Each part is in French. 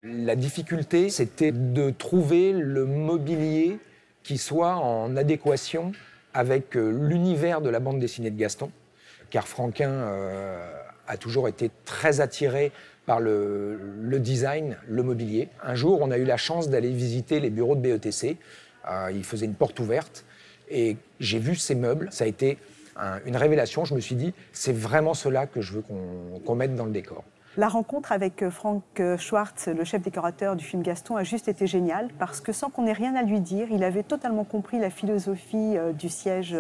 La difficulté, c'était de trouver le mobilier qui soit en adéquation avec l'univers de la bande dessinée de Gaston, car Franquin a toujours été très attiré par le design, le mobilier. Un jour, on a eu la chance d'aller visiter les bureaux de BETC. Il faisait une porte ouverte et j'ai vu ces meubles. Ça a été une révélation. Je me suis dit, c'est vraiment cela que je veux qu'on mette dans le décor. La rencontre avec Frank Schwartz, le chef décorateur du film Gaston, a juste été géniale parce que sans qu'on ait rien à lui dire, il avait totalement compris la philosophie du siège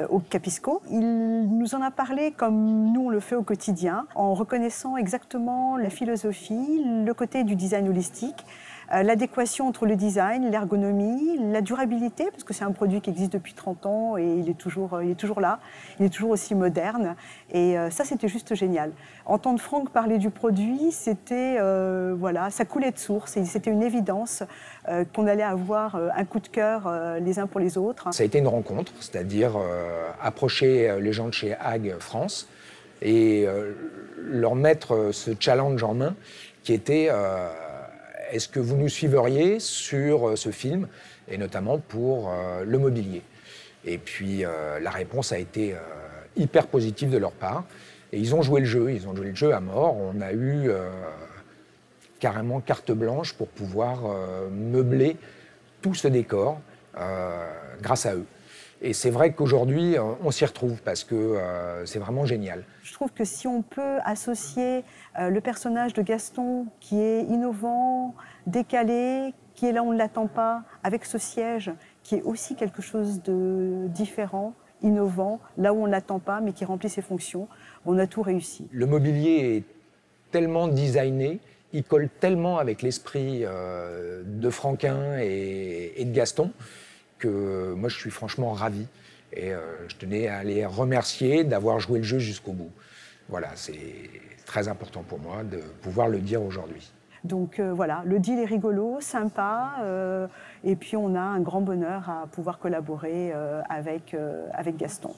au Capisco. Il nous en a parlé comme nous on le fait au quotidien, en reconnaissant exactement la philosophie, le côté du design holistique, l'adéquation entre le design, l'ergonomie, la durabilité, parce que c'est un produit qui existe depuis 30 ans et il est toujours là, il est toujours aussi moderne. Et ça, c'était juste génial. Entendre Franck parler du produit, c'était, voilà, ça coulait de source. Et c'était une évidence qu'on allait avoir un coup de cœur les uns pour les autres. Ça a été une rencontre, c'est-à-dire approcher les gens de chez Hague France et leur mettre ce challenge en main qui était est-ce que vous nous suiveriez sur ce film, et notamment pour le mobilier. Et puis la réponse a été hyper positive de leur part. Et ils ont joué le jeu à mort. On a eu carrément carte blanche pour pouvoir meubler tout ce décor grâce à eux. Et c'est vrai qu'aujourd'hui, on s'y retrouve parce que c'est vraiment génial. Je trouve que si on peut associer le personnage de Gaston, qui est innovant, décalé, qui est là où on ne l'attend pas, avec ce siège, qui est aussi quelque chose de différent, innovant, là où on ne l'attend pas, mais qui remplit ses fonctions, on a tout réussi. Le mobilier est tellement designé, il colle tellement avec l'esprit de Franquin et de Gaston, que moi je suis franchement ravi et je tenais à les remercier d'avoir joué le jeu jusqu'au bout. Voilà, c'est très important pour moi de pouvoir le dire aujourd'hui. Donc voilà, le deal est rigolo, sympa, et puis on a un grand bonheur à pouvoir collaborer avec Gaston.